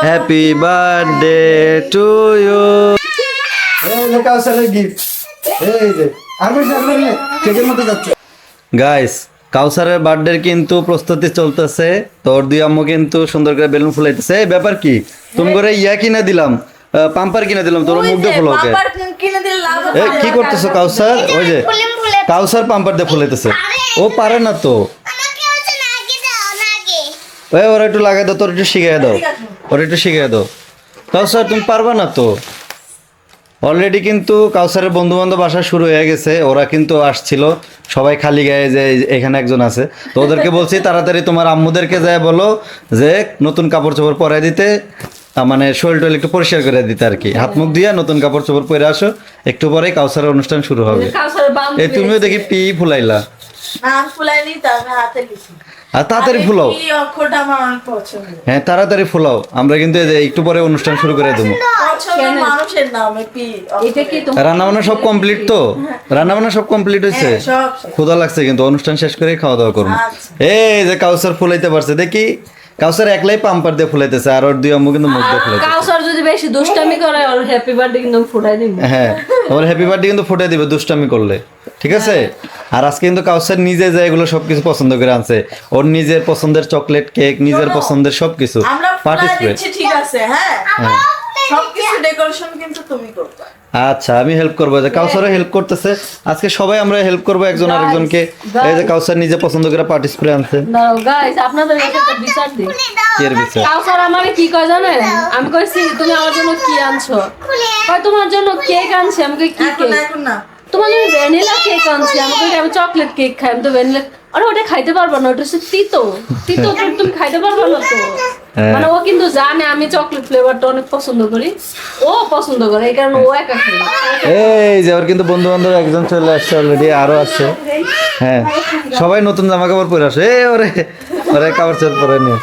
Happy birthday to you. এই যে কাউসারের গিফট, এই যে আর বেশি আপনার কেকের মতো যাচ্ছে। গাইস, কাউসারের বার্থডে কিন্তু প্রস্তুতি চলতেছে। তোর দুই আম্মু কিন্তু সুন্দর করে বেলুন ফুলাইতেছে। এই ব্যাপার কি, তুমি করে ইয়া কিনে দিলাম, পাম্পার কিনে দিলাম, তোর মুখ দিয়ে ফুলাওকে। এই কি করতেছো কাউসার? ওই যে কাউসার পাম্পার দিয়ে ফুলাইতেছে। ও পারে না তো। ওই ওরা একটু লাগাই দাও, তোর একটু শিখিয়ে দাও, ওরা একটু শিখিয়ে দাও। কাউসার তুমি পারবা না তো। অলরেডি কিন্তু কাউসারের বন্ধু বান্ধব আসা শুরু হয়ে গেছে। ওরা কিন্তু আসছিল সবাই খালি গায়ে, যে এখানে একজন আছে। তো ওদেরকে বলছি তাড়াতাড়ি তোমার আম্মুদেরকে যায় বলো যে নতুন কাপড় চোপড় পরাই দিতে, মানে শরীর টরীর একটু পরিষ্কার করে দিতে আর কি। হাত মুখ দিয়ে নতুন কাপড় চোপড় পরে আসো, একটু পরেই কাউসারের অনুষ্ঠান শুরু হবে। এই তুমিও দেখি পি ফুলাইলা। আর তাড়াতাড়ি ফুলাও। হ্যাঁ তাড়াতাড়ি ফুলাও, আমরা কিন্তু এই যে একটু পরে অনুষ্ঠান শুরু করে দেবো। রান্না বান্না সব কমপ্লিট তো? রান্না বান্না সব কমপ্লিট হয়েছে? ক্ষুধা লাগছে কিন্তু, অনুষ্ঠান শেষ করে খাওয়া দাওয়া করবো। এই যে কাউসার ফুলাইতে পারছে দেখি। কাউসার একলাই পাম্পার দিয়ে ফুলাইতেছে, আর ওর দুই আম্মু কিন্তু মুখ দিয়ে ফুলাইতেছে। কাউসার যদি বেশি দুষ্টামি করে ওর হ্যাপি বার্থডে কিন্তু ফুটাই দিব। হ্যাঁ, ওর হ্যাপি বার্থডে কিন্তু ফুটাই দিবে দুষ্টামি করলে, ঠিক আছে? আর আজকে কিন্তু কাউসার নিজে যায় এগুলো সবকিছু পছন্দ করে আনছে। ওর নিজের পছন্দের চকলেট কেক, নিজের পছন্দের সবকিছু পার্টিসিপেট। ঠিক আছে, হ্যাঁ সবকিছু ডেকোরেশন কিন্তু তুমি করবে। আচ্ছা আমি হেল্প করবো। যে কাউসারও হেল্প করতেছে আজকে, সবাই আমরা হেল্প করবো একজন আরেকজনকে। এই যে কাউসার নিজে পছন্দ করে পার্টিসিপেট আনছে। দাঁড়াও গাইস, আপনাদের কাছে একটা বিচার দিই। কি এর বিচার? কাউসার আমারে কি কয় জানেন? আমি কইছি তুমি আমার জন্য কি আনছো? কয় তোমার জন্য কেক আনছি। আমি কই কি কেক? এখন না তোমার জন্য ভ্যানিলা কেক আনছি। আমি কই আমি চকলেট কেক খাই। আমি তো ভ্যানিলা, আরে ওটা খাইতে পারবো না, ওটা হচ্ছে তিতো। তিতো তো তুমি খাইতে পারবো না তো। মানে ও কিন্তু জানে আমি চকলেট ফ্লেভারটা অনেক পছন্দ করি, ও পছন্দ করে, এই কারণে ও একা খায়। এই যে ওর কিন্তু বন্ধু বান্ধব একজন চলে আসছে অলরেডি, আরো আছে। হ্যাঁ সবাই নতুন জামা কাপড় পরে আসে। এই ওরে ওরে কাপড় চোপড় পরে নিয়ে।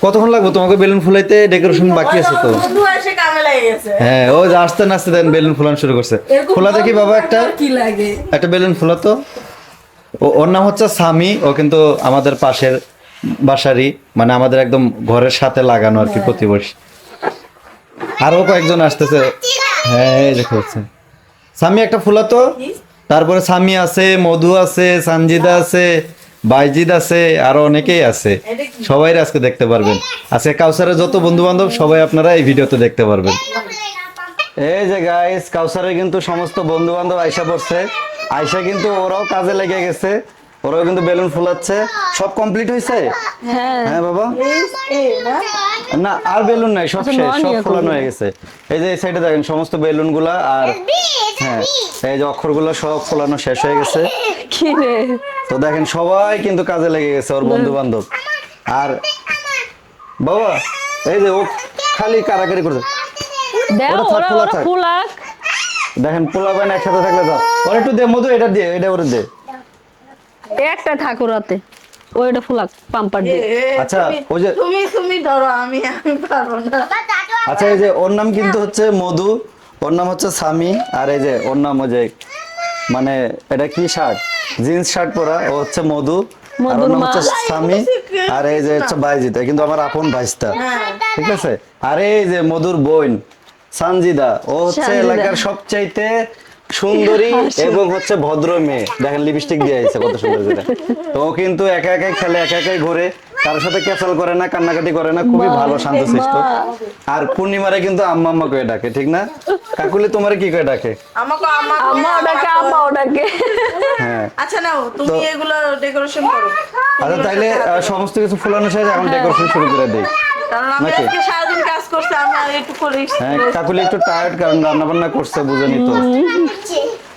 কতক্ষণ লাগবে তোমাকে বেলুন ফুলাইতে? ডেকোরেশন বাকি আছে তো। বন্ধু এসে কামে লেগে গেছে। হ্যাঁ ও যে আসতে নাচতে দেন বেলুন ফুলানো শুরু করছে। খোলা দেখি বাবা একটা, কি লাগে একটা বেলুন ফুলা তো। ওর নাম হচ্ছে সামি। ও কিন্তু আমাদের পাশের বাসারই, মানে আমাদের একদম ঘরের সাথে লাগানো আর কি, প্রতিবেশী। আরো কয়েকজন আসতেছে। হ্যাঁ এই দেখো হচ্ছে সামি একটা ফুলা তো। তারপরে সামি আছে, মধু আছে, সানজিদা আছে, বাইজিদ আছে, আরো অনেকেই আছে। সবাই আজকে দেখতে পারবেন। আজকে কাউসারের যত বন্ধু বান্ধব সবাই আপনারা এই ভিডিওতে দেখতে পারবেন। এই যে গাইস, কাউসারের কিন্তু সমস্ত বন্ধু বান্ধব আয়সা পড়ছে। আয়সা কিন্তু ওরাও কাজে লেগে গেছে, ওরাও কিন্তু বেলুন ফুলাচ্ছে। সব কমপ্লিট হয়েছে? হ্যাঁ বাবা। না আর বেলুন নাই, সব শেষ, সব ফোলানো হয়ে গেছে। এই যে এই সাইডে দেখেন সমস্ত বেলুন গুলা, আর হ্যাঁ এই যে অক্ষরগুলো সব ফোলানো শেষ হয়ে গেছে। কি রে? তো দেখেন সবাই কিন্তু কাজে লেগে গেছে, ওর বন্ধু বান্ধব। আর বাবা এই যে ও খালি কারাকারি করছে। দাও ওরা ওরা ফুলাক। দেখেন পোলা বাইন একসাথে থাকলে যাও। ওর একটু দে মধু, এটা দিয়ে, এটা ওরে দে। একটা ঠাকুর রাতে ওইটা ফুলাক পাম্পার দিয়ে। আচ্ছা ওই যে তুমি ধরো, আমি পারবো না। আচ্ছা এই যে ওর নাম কিন্তু হচ্ছে মধু, ওর নাম হচ্ছে সামি। আর এই যে ওর নাম ওই যে, মানে এটা কি শার্ট, জিন্স শার্ট পরা, ও হচ্ছে মধু। আর ওর নাম হচ্ছে সামি। আর এই যে হচ্ছে বাইজিতা, কিন্তু আমার আপন ভাইস্তা, ঠিক আছে? আর এই যে মধুর বোন সানজিদা, ও হচ্ছে এলাকার সবচাইতে সুন্দরী এবং হচ্ছে ভদ্র মেয়ে। দেখেন লিপস্টিক দিয়ে আইছে কত সুন্দর যেটা। তো ও কিন্তু একা একাই খেলে, একা একাই ঘুরে, কারোর সাথে ক্যাসল করে না, কান্নাকাটি করে না, খুবই ভালো শান্তশিষ্ট। আর পূর্ণিমারে কিন্তু আম্মা আম্মা করে ডাকে, ঠিক না? কাকুলি তোমারে কি করে ডাকে? আমাকে আম্মা ওটাকে আম্মা ওটাকে। হ্যাঁ আচ্ছা নাও, তুমি এগুলো ডেকোরেশন করো। আচ্ছা তাইলে সমস্ত কিছু ফুলানো শেষ, এখন ডেকোরেশন শুরু করে দেই কারণ আমি নাকি? আজকে সারাদিন কাজ করছি, আমি আর একটু করে হ্যাঁ কাকুলি একটু টায়ার্ড, কারণ রান্না বান্না করছে, বুঝেনি তো।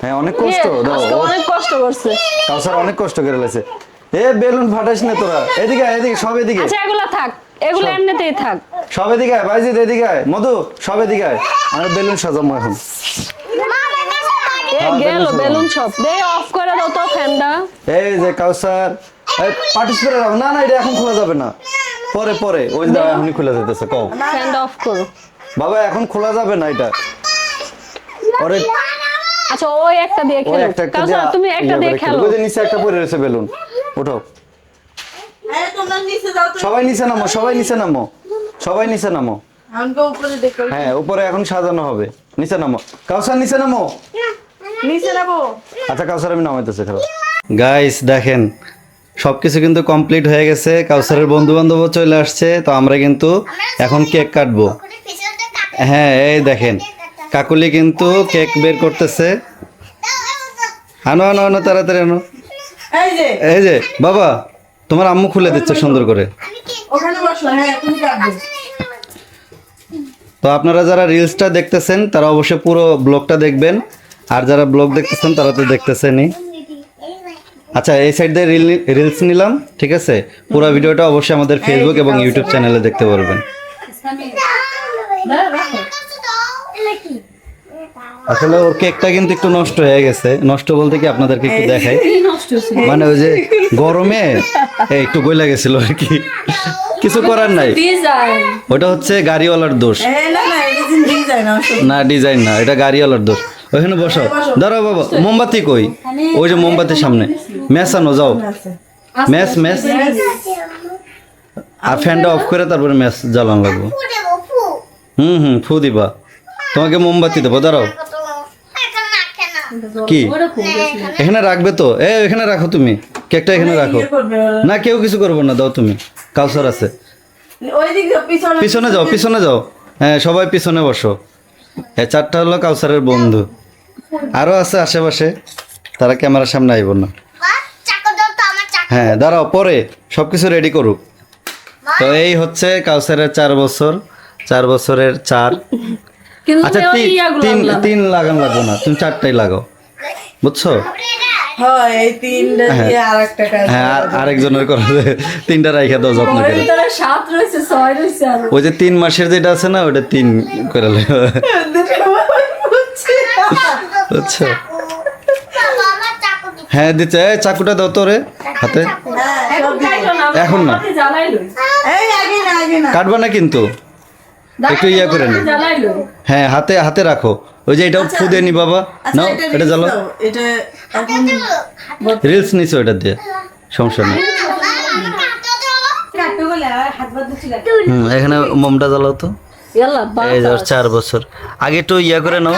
হ্যাঁ অনেক কষ্ট দাও, আজকে অনেক কষ্ট করছে। কাউসার অনেক কষ্ট করে লেছে। এ বেলুন ফাটাইস না তোরা, এদিকে আয়, এদিকে সব এদিকে, আচ্ছা এগুলা থাক, এগুলো এমনিতেই থাক। সব এদিকে আয়, বাইজিদ এদিকে আয়, মধু সব এদিকে আয়। আমি বেলুন সাজাবো এখন। এ গেল বেলুন সব। দে অফ করে দাও তো ফ্যানটা। এই যে কাউসার পার্টিসিপেট হবে না, না এটা এখন খোলা যাবে না, পরে পরে ওই যে এখনই খোলা যেতেছে। কও ফ্যানটা অফ করো বাবা, এখন খোলা যাবে না এটা। ওরে আচ্ছা ওই একটা দিয়ে ওই খেলো। একটা কাউসার তুমি একটা দিয়ে খেলো। ওই যে নিচে একটা পড়ে রয়েছে বেলুন, ওঠো। হ্যাঁ তোমরা নিচে যাও তো। সবাই নিচে নামো, সবাই নিচে নামো, সবাই নিচে নামো। আমাকে উপরে ডেকোরেশন হ্যাঁ উপরে এখন সাজানো হবে, নিচে নামো। কাউসার নিচে নামো। নিচে যাবো। আচ্ছা কাউসার আমি নামাইতেছি খারাপ। গাইস দেখেন সবকিছু কিন্তু কমপ্লিট হয়ে গেছে, কাউসারের বন্ধু বান্ধবও চলে আসছে, তো আমরা কিন্তু এখন কেক কাটবো। হ্যাঁ এই দেখেন কাকুলি কিন্তু কেক বের করতেছে। আনো আনো আনো তাড়াতাড়ি আনো। এই যে এই যে বাবা তোমার আম্মু খুলে দিচ্ছে সুন্দর করে। ওখানে বসো, হ্যাঁ তুমি কাটবে। তো আপনারা যারা রিলসটা দেখতেছেন তারা অবশ্যই পুরো ব্লগটা দেখবেন, আর যারা ব্লগ দেখতেছেন তারা তো দেখতেছেনই। আচ্ছা এই সাইড দিয়ে রিলস নিলাম, ঠিক আছে? পুরো ভিডিওটা অবশ্যই আমাদের ফেসবুক এবং ইউটিউব চ্যানেলে দেখতে পারবেন। আসলে ওর কেকটা কিন্তু একটু নষ্ট হয়ে গেছে, নষ্ট বলতে কি আপনাদেরকে একটু দেখাই, কি নষ্ট হয়েছে? মানে ওই যে গরমে একটু গইলা গেছিল আর কি, কিছু করার নাই। ডিজাইন ওটা হচ্ছে গাড়িওয়ালার দোষ, না না এটা ডিজাইন না ডিজাইন না, এটা গাড়িওয়ালার দোষ। ওখানে বসো, দাঁড়াও বাবা। মোমবাতি কই? ওই যে মোমবাতির সামনে মেসানো যাও, ম্যাচ ম্যাচ। আর ফ্যানটা অফ করে তারপরে ম্যাচ জ্বালানো লাগবে। ফু দিবা। তোমাকে মোমবাতি দেবো, দাঁড়াও। কি এখানে রাখবে তো? এখানে রাখো তুমি কেকটা, এখানে রাখো। না কেউ কিছু করবো না, দাও তুমি। কাউসার আছে, ওই দিকে পিছনে পিছনে যাও, পিছনে যাও। হ্যাঁ সবাই পিছনে বসো। চারটা হলো কাউসারের বন্ধু, আরো আছে আশেপাশে, তারা ক্যামেরার সামনে আইব না। হ্যাঁ দাঁড়াও, পরে সবকিছু রেডি করুক। তো এই হচ্ছে কাউসারের 4 বছর, 4 বছরের 4। কিন্তু আচ্ছা ওই ইয়াগুলো আনলাম। তিন লাগান লাগবো না, তুমি 4টাই লাগাও, বুঝছো? হয় এই তিনটা দিয়ে আরেকটা কাজ। হ্যাঁ আর আরেকজনের করে 3টা রাইখা দাও যত্ন ওর করে। ভিতরে 7 রয়েছে 6 রয়েছে আর ওই যে 3 মাসের যেটা আছে না, ওটা 3 করে লেখা, বুঝছো? হ্যাঁ দিচ্ছে। চাকুটা দাও তোরে হাতে। এখন কাইটো না, এখন না। মোমবাতি জ্বালাই লই। এই আগে না কাটবা না কিন্তু, একটু ইয়া করে নি। জ্বালাই লই। হ্যাঁ হাতে হাতে রাখো। ওই যে এটাও ফুদে নি বাবা, আচ্ছা নাও এটা জ্বালো। এটা এখন রিলস নিছো এটা দিয়ে, সমস্যা নেই। এখানে মোমটা জ্বালাও তো। ইয়াল্লা এই যে ওর 4 বছর। আগে একটু ইয়া করে নাও,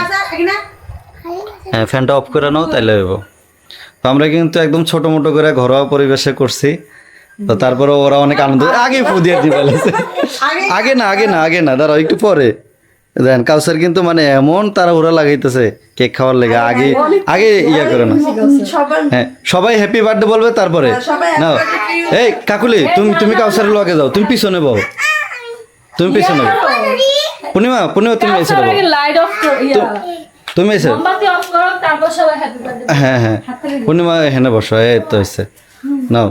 হ্যাঁ ফ্যানটা অফ করে নাও, তাইলে হইব। তো আমরা কিন্তু একদম ছোট মোটো করে ঘরোয়া পরিবেশে করছি, তো তারপরে ওরা অনেক আনন্দ। আগে ফু দিয়ে দিয়ে ফেলেছে। আগে না দাঁড়াও একটু পরে। দেন কাউসার কিন্তু মানে এমন তারা ওরা লাগাইতেছে কেক খাওয়ার লেগে, আগে ইয়া করে না। সবাই হ্যাঁ সবাই হ্যাপি বার্থডে বলবে তারপরে। সবাই নাও এই কাকুলি, তুমি কাউসারের লগে যাও, তুমি পিছনে বও, তুমি পিছনে বও। পূর্ণিমা তুমি এসে তার বও, আগে লাইট অফ কর ইয়া তুমি এসে। মোমবাতি অফ করো, তারপর সবাই হ্যাপি বার্থডে। হ্যাঁ পূর্ণিমা এখানে বসো, এই তো হয়েছে। নাও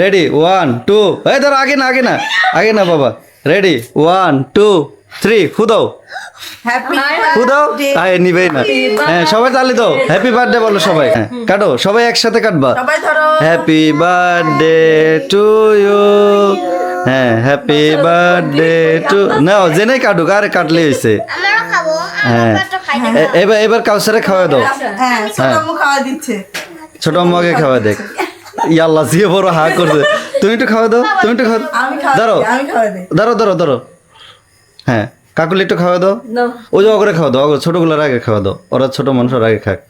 রেডি 1 2। এই ধরো আগে না বাবা। রেডি 1 2 3 ফুদাও হ্যাপি ফুদাও। আয় নিবেই না। হ্যাঁ সবাই তালি দাও, হ্যাপি বার্থডে বলো সবাই। হ্যাঁ কাটো, সবাই একসাথে কাটবা। সবাই ধরো হ্যাপি বার্থডে টু ইউ। হ্যাঁ হ্যাপি বার্থডে টু। নাও জেনে কাটুক, আরে কাটলে হয়েছে। হ্যাঁ এবার কাউসারে খাওয়া দাও। হ্যাঁ ছোট মুখ খাওয়া দিচ্ছে। ছোট আম্মাকে খাওয়া দেখ। ইয়াল্লা জিয়ে বড় হা করছে। তুমি একটু খাওয়া দাও, তুমি একটু খাওয়া আমি খাওয়া দাও। দিই, আমি খাওয়া দিই। ধরো। হ্যাঁ কাকুলি একটু খাওয়া দাও। নাও ওই যে ওগুলো খাওয়া দাও, ছোটগুলোর আগে খাওয়া দাও, ওরা ছোট মানুষের আগে খাক।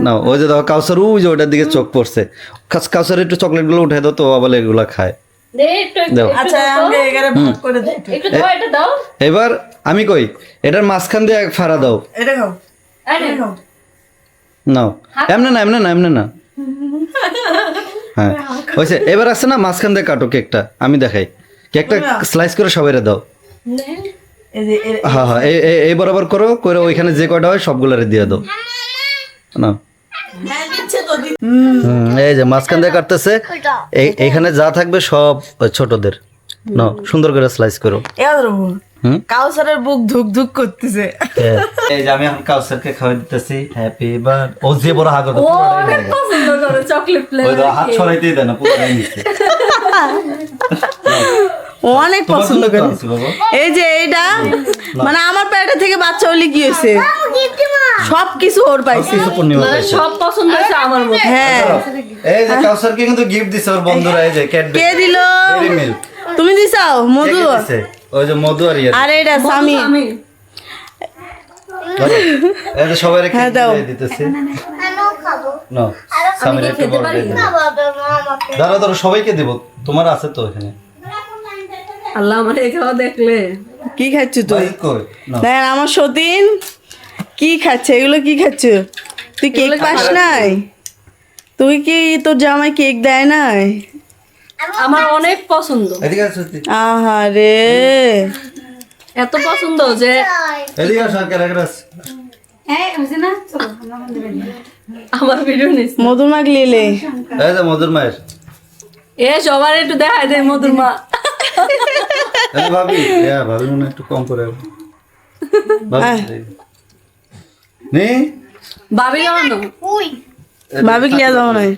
না ওই যে দাও কাউসার, ওই যে ওটার দিকে চোখ পড়ছে। কাউসার একটু চকলেটগুলো উঠে দাও, তো আবার এগুলা খায়। দে একটু দাও। আচ্ছা আমাকে এগারে ভাগ করে দে একটু। একটু দাও, এটা দাও। এবার আমি কই এটার মাঝখান দিয়ে এক ফাড়া দাও। এটা খাও আরে এটা খাও। নাও এমনে না। হ্যাঁ হয়েছে। এবার আছে না, মাঝখান দিয়ে কাটো কেকটা, আমি দেখাই। কেকটা স্লাইস করে সবাইরে দাও। এই যে হ্যাঁ এই বরাবর করে ওইখানে যে কয়টা হয় সবগুলারে দিয়ে দাও। না হ্যাঁ দিচ্ছে তো এই যে মাঝখান দিয়ে কাটতেছে, এইখানে যা থাকবে সব ওই ছোটদের। নাও সুন্দর করে স্লাইস করো। কাউসারের বুক ধুক ধুক করতেছে। এই যে আমি এখন কাউসারকে খাওয়াই দিতেছি। Happy birth. ও যে বড় হাগ ও অনেক পছন্দ করে চকলেট ফ্লেভার। হাত ছড়াইতেই দেয় না, পুরোটাই নিচ্ছে। অনেক পছন্দ করে। এই যে এইটা মানে আমার পেটে থেকে বাচ্চা হলে কি হয়েছে, সবকিছু ওর পাইছে। পূর্ণিমা মানে পাইছে। সব পছন্দ হয়েছে আমার মতো। হ্যাঁ এই যে কাউসারকে কিন্তু গিফট দিছে ওর বন্ধুরা। এই যে ক্যাডবেরি কে দিল? Dairy milk. তুমি দিছাও মধু? কে কে দিছে? ওই যে মধু আর ইয়ে আর এটা স্বামী। আমি ধরো। এই যে সবাই রেখে হ্যাঁ, দাও। দিতেছে আমিও খাবো। না সামনে একটু বড় দিয়ে দিন। ধরো ধরো সবাইকে দেব, তোমার আছে তো এখানে। আল্লাহ আমার এই খাওয়া দেখলে কি খাচ্ছ তুই? বাইক কই না দেখ আমার সতীন কি খাচ্ছে, এগুলো কি খাচ্ছ? তুই কেক পাস নাই? তুই কি তোর জামাই কেক দেয় নাই? আমার অনেক পছন্দ, এদিকে আসো তুই। আহারে এত পছন্দ যে এদিকে আসো সরকার রাস আমার ভিডিও নিস মধুমাগ লিলে এই যে মধুর মায়ের এ সবার একটু দেখাই দেয় মধুর মা। এই যে ভাবি ভাবি মনে হয় একটু কম করে ভাবি নে ভাবি জানো উই, ভাবি কি আর যাও নাই?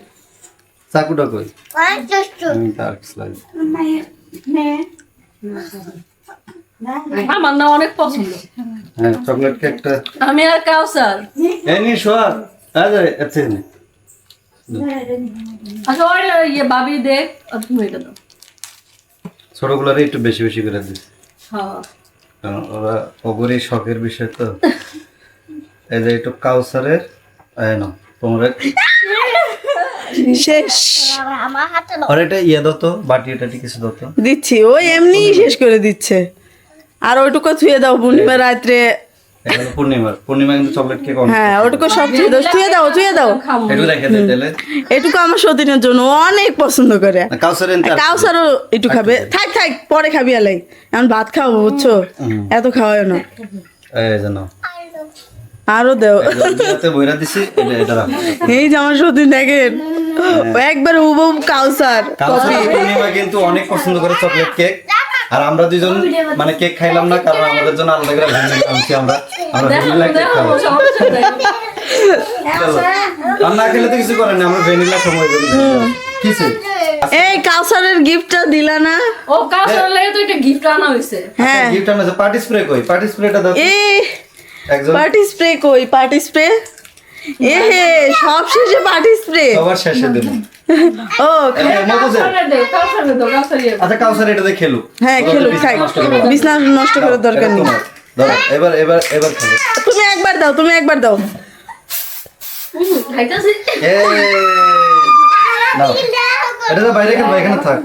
চাকুটা কই অনেক দুষ্টু। আমি তার স্লাইড আমার না অনেক পছন্দ। হ্যাঁ চকলেট কেকটা আমি আর কাউসার এই নি সোয়ার আরে আচ্ছা নে আচ্ছা ওই ইয়ে ভাবি দেখ আর তুমি এটা দাও। ছোটগুলোরে একটু বেশি বেশি করে দিস হ্যাঁ কারণ ওরা ওগরই শখের বিষয় তো। এই যে একটু কাউসারের এই না তোমরা শেষ আমার হাতে নাও। আর এটা ইয়ে দাও তো বাটি এটা কিছু দাও তো দিচ্ছি, ওই এমনি শেষ করে দিচ্ছে। আর ওইটুকু থুয়ে দাও পূর্ণিমা রাত্রে। এটা পূর্ণিমা কিন্তু চকলেট কেক অনেক হ্যাঁ ওটুকু সব থুয়ে দাও, থুয়ে দাও। খাবো একটু রেখে দে তাহলে এটুকু আমার সতীনের জন্য অনেক পছন্দ করে। কাউসার এনতে কাউসারও একটু খাবে, থাক পরে খাবি আলাই, এখন ভাত খাওয়াবো বুঝছো, এত খাওয়ায় না। এই যে নাও আরো দেও। এতে বইরা দিছি এটা রাখো এই যে আমার সতীন দেখেন, ও একবার হুবহু কাউসার কাউসার আর পূর্ণিমা কিন্তু অনেক পছন্দ করে চকলেট কেক। আর আমরা দুইজন মানে কেক খাইলাম না কারণ আমাদের জন্য আলাদা করে ভ্যানিলা আনছি আমরা ভ্যানিলা কেক দেখো খাবো। সমস্যা নাই। চলো। আর না খেলে তো কিছু করেন না, আমরা ভ্যানিলা সময় দেবো কিছু এই কাউসারের গিফটটা দিলা না? ও কাউসার লাগে তো এটা গিফট আনা হয়েছে। হ্যাঁ গিফট আনা পার্টি স্প্রে কই পার্টি স্প্রেটা দাও তো। এই একজন পার্টি স্প্রে কই? পার্টি স্প্রে এ হে সব শেষে পার্টি স্প্রে। সবার শেষে দেব ও মধুজের কাউসারে দে, কাউসারে দাও, কাউসার ইয়ে। আচ্ছা কাউসার এটা দিয়ে খেলু হ্যাঁ খেলুক, থাক, বিছনা নষ্ট করার দরকার নেই। ধরো এবার এবার এবার খেলো তুমি একবার দাও। খাইতাছি। এই নাও এটা তো বাইরে খেলবো এখানে থাক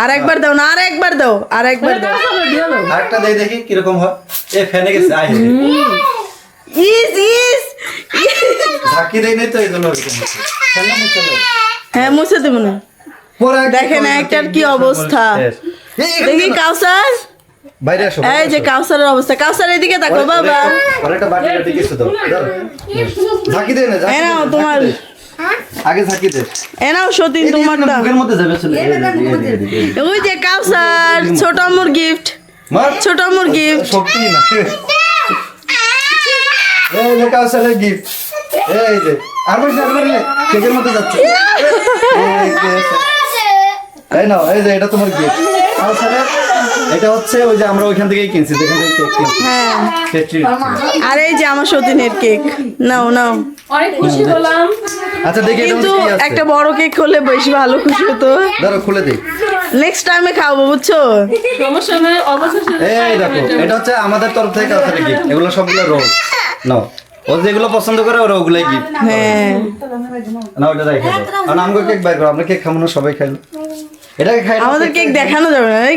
আর একবার দাও না, আর একবার দাও। কাউসারে দিও না। আরেকটা দেই দেখি কিরকম হয় এ ফেনে গেছে আই ইস ঝাঁকি দেই নাই তো এই জন্য এরকম হচ্ছে। ফেলে মুছে দাও। হ্যাঁ মুছে দেবো না। পরে একটা দেখেন করে একটার কেক কি দিয়ে অবস্থা। শেষ। এই, এখানে দেখি দাও। কাউসার, বাইরে আসো এই যে কাউসারের অবস্থা। কাউসার এদিকে দেখো বাবা। পরে একটা বাটি বাটি কিছু দাও দাও। ঝাঁকি দে না ঝাঁকি এই দে নাও না, তোমার। ঝাঁকি দে। আগে ঝাঁকি দে এ নাও সতীন এই তোমারটা। মুখের মধ্যে যাবে চলে এই ওই যে কাউসার, ছোট আম্মুর গিফট, মার ছোট আম্মুর গিফট। শক্তি না এই যে কাউসারের গিফট। এই যে আর কেকের মধ্যে যাচ্ছে। এই যে, এই নাও এই যে এটা তোমার গিফট কাউসারের। এটা হচ্ছে ওই যে আমরা ওইখান থেকেই কিনছি যেখান থেকে কেক কিনছি হ্যাঁ কেকটি। আর এই যে আমার সতীনের কেক, নাও অনেক খুশি হলাম। আচ্ছা দেখি এটা কিন্তু মধ্যে কি আছে একটা বড় কেক হলে বেশি ভালো খুশি হতো। ধরো খুলে দেই নেক্সট টাইমে খাবো বুঝছো। সমস্যা নেই, অবশেষে এই দেখো এটা হচ্ছে আমাদের তরফ থেকে কাউসারের গিফট। এগুলো সবগুলো রোল নাও, ও যেগুলো পছন্দ করে ওরা ওগুলাই গিফট। হ্যাঁ না ওটা রেখে দাও। আর আমগো কেক বাইর করো, আমরা কেক খাবো না, সবাই খাইলো এটাকে খাই আমাদের কেক দেখানো যাবে না, এই